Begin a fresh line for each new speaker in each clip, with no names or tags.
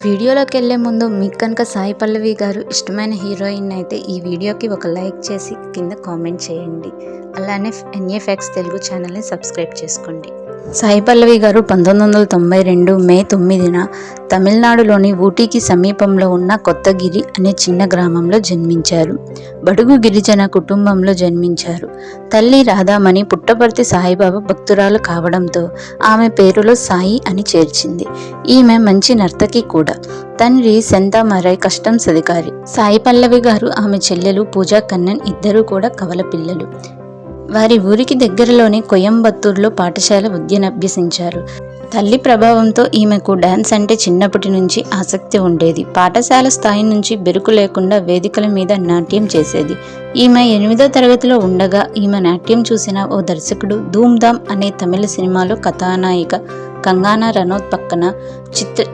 వీడియోలోకి వెళ్ళే ముందు మీకు కనుక సాయి పల్లవి గారు ఇష్టమైన హీరోయిన్ అయితే ఈ వీడియోకి ఒక లైక్ చేసి కింద కామెంట్ చేయండి. అలానే ఎన్ఏఫ్యాక్స్ తెలుగు ఛానల్ని సబ్స్క్రైబ్ చేసుకోండి. సాయి పల్లవి గారు 1992 మే 9న తమిళనాడులోని ఊటీకి సమీపంలో ఉన్న కొత్తగిరి అనే చిన్న గ్రామంలో జన్మించారు. బడుగు గిరిజన కుటుంబంలో జన్మించారు. తల్లి రాధామణి పుట్టపర్తి సాయిబాబా భక్తురాలు కావడంతో ఆమె పేరులో సాయి అని చేర్చింది. ఈమె మంచి నర్తకి కూడా. తండ్రి సెంతామరై కస్టమ్స్ అధికారి. సాయి పల్లవి గారు ఆమె చెల్లెలు పూజా కన్నన్ ఇద్దరూ కూడా కవల పిల్లలు. వారి ఊరికి దగ్గరలోని కోయంబత్తూరులో పాఠశాల విద్యనభ్యసించారు. తల్లి ప్రభావంతో ఈమెకు డాన్స్ అంటే చిన్నప్పటి నుంచి ఆసక్తి ఉండేది. పాఠశాల స్థాయి నుంచి బెరుకు లేకుండా వేదికల మీద నాట్యం చేసేది. ఈమె 8వ తరగతిలో ఉండగా ఈమె నాట్యం చూసిన ఓ దర్శకుడు ధూమ్ధామ్ అనే తమిళ సినిమాలో కథానాయిక కంగానా రనౌత్ పక్కన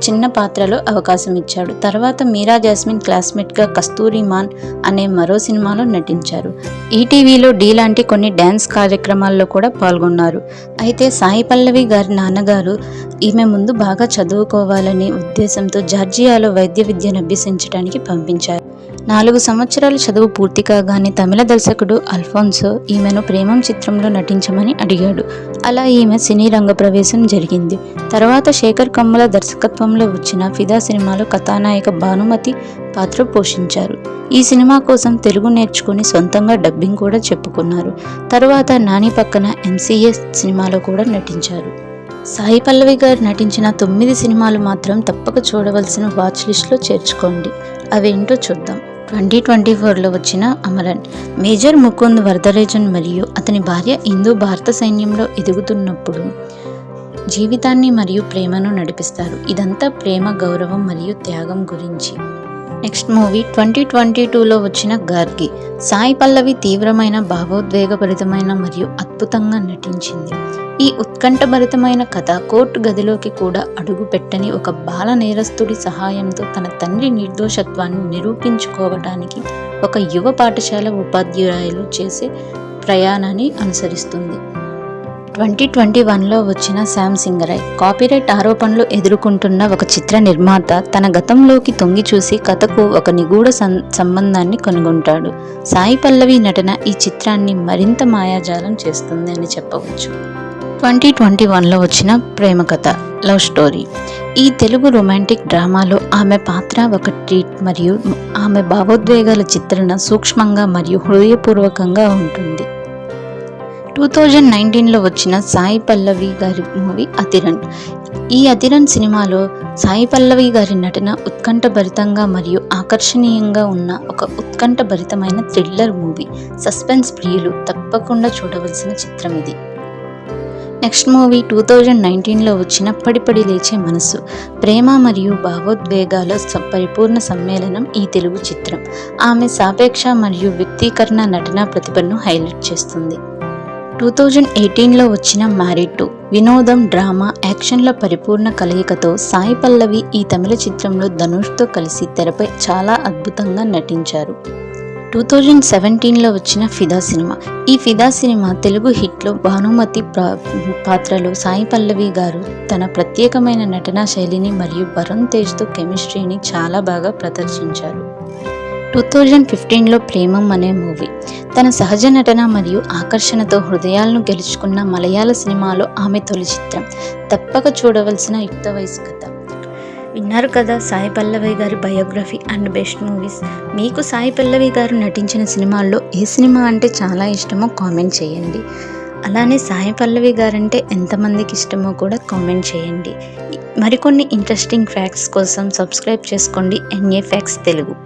చిన్న పాత్రలో అవకాశం ఇచ్చాడు. తర్వాత మీరా జాస్మిన్ క్లాస్మేట్గా కస్తూరి మాన్ అనే మరో సినిమాలో నటించారు. ఈటీవీలో డి లాంటి కొన్ని డ్యాన్స్ కార్యక్రమాల్లో కూడా పాల్గొన్నారు. అయితే సాయి పల్లవి గారి నాన్నగారు ఈమె ముందు బాగా చదువుకోవాలనే ఉద్దేశంతో జార్జియాలో వైద్య విద్యను అభ్యసించడానికి పంపించారు. 4 సంవత్సరాల చదువు పూర్తి కాగానే తమిళ దర్శకుడు అల్ఫోన్సో ఈమెను ప్రేమం చిత్రంలో నటించమని అడిగాడు. అలా ఈమె సినీ రంగ ప్రవేశం జరిగింది. తర్వాత శేఖర్ కమ్ముల దర్శకత్వంలో వచ్చిన ఫిదా సినిమాలో కథానాయిక భానుమతి పాత్ర పోషించారు. ఈ సినిమా కోసం తెలుగు నేర్చుకుని సొంతంగా డబ్బింగ్ కూడా చెప్పుకున్నారు. తర్వాత నాని పక్కన ఎంసీఏ సినిమాలో కూడా నటించారు. సాయి పల్లవి గారు నటించిన 9 సినిమాలు మాత్రం తప్పక చూడవలసిన వాచ్ లిస్ట్లో చేర్చుకోండి. అవేంటో చూద్దాం. 2024లో వచ్చిన అమరన్. మేజర్ ముకుంద్ వరదరాజన్ మరియు అతని భార్య ఇందు భారత సైన్యంలో ఎదుగుతున్నప్పుడు జీవితాన్ని మరియు ప్రేమను నడిపిస్తారు. ఇదంతా ప్రేమ, గౌరవం మరియు త్యాగం గురించి. నెక్స్ట్ మూవీ 2022లో వచ్చిన గార్గి. సాయి పల్లవి తీవ్రమైన భావోద్వేగభరితమైన మరియు అద్భుతంగా నటించింది. ఈ ఉత్కంఠభరితమైన కథ కోర్టు గదిలోకి కూడా అడుగు పెట్టని ఒక బాల నేరస్తుడి సహాయంతో తన తండ్రి నిర్దోషత్వాన్ని నిరూపించుకోవడానికి ఒక యువ పాఠశాల ఉపాధ్యాయులు చేసే ప్రయాణాన్ని అనుసరిస్తుంది. 2021లో వచ్చిన శ్యామ్ సింగరాయ్. కాపీరైట్ ఆరోపణలు ఎదుర్కొంటున్న ఒక చిత్ర నిర్మాత తన గతంలోకి తొంగి చూసి కథకు ఒక నిగూఢ సంబంధాన్ని కనుగొంటాడు. సాయి పల్లవి నటన ఈ చిత్రాన్ని మరింత మాయాజాలం చేస్తుంది అని చెప్పవచ్చు. 2021లో వచ్చిన ప్రేమ కథ లవ్ స్టోరీ. ఈ తెలుగు రొమాంటిక్ డ్రామాలో ఆమె పాత్ర ఒక ట్రీట్ మరియు ఆమె భావోద్వేగాల చిత్రణ సూక్ష్మంగా మరియు హృదయపూర్వకంగా ఉంటుంది. 2019లో వచ్చిన సాయి పల్లవి గారి మూవీ అతిరన్. ఈ అతిరన్ సినిమాలో సాయి పల్లవి గారి నటన ఉత్కంఠభరితంగా మరియు ఆకర్షణీయంగా ఉన్న ఒక ఉత్కంఠభరితమైన థ్రిల్లర్ మూవీ. సస్పెన్స్ ప్రియులు తప్పకుండా చూడవలసిన చిత్రం ఇది. నెక్స్ట్ మూవీ 2019లో వచ్చిన పడిపడి లేచే మనసు. ప్రేమ మరియు భావోద్వేగాల పరిపూర్ణ సమ్మేళనం ఈ తెలుగు చిత్రం. ఆమె సాపేక్ష మరియు వ్యక్తీకరణ నటనా ప్రతిభను హైలైట్ చేస్తుంది. 2018లో వచ్చిన మ్యారీడ్ టు. వినోదం, డ్రామా, యాక్షన్ల పరిపూర్ణ కలయికతో సాయి పల్లవి ఈ తమిళ చిత్రంలో ధనుష్తో కలిసి తెరపై చాలా అద్భుతంగా నటించారు. 2017లో వచ్చిన ఫిదా సినిమా. ఈ ఫిదా సినిమా తెలుగు హిట్లో భానుమతి పాత్రలో సాయి పల్లవి గారు తన ప్రత్యేకమైన నటనా శైలిని మరియు వరుణ్ తేజ్తో కెమిస్ట్రీని చాలా బాగా ప్రదర్శించారు. 2015లో ప్రేమం అనే మూవీ. తన సహజ నటన మరియు ఆకర్షణతో హృదయాలను గెలుచుకున్న మలయాళ సినిమాలో ఆమె తొలి చిత్రం. తప్పక చూడవలసిన యుక్త వయసు కథ. విన్నారు కదా సాయి పల్లవి గారి బయోగ్రఫీ అండ్ బెస్ట్ మూవీస్. మీకు సాయి పల్లవి గారు నటించిన సినిమాల్లో ఏ సినిమా అంటే చాలా ఇష్టమో కామెంట్ చేయండి. అలానే సాయి పల్లవి గారంటే ఎంతమందికి ఇష్టమో కూడా కామెంట్ చేయండి. మరికొన్ని ఇంట్రెస్టింగ్ ఫ్యాక్ట్స్ కోసం సబ్స్క్రైబ్ చేసుకోండి ఎన్ఏఫ్యాక్స్ తెలుగు.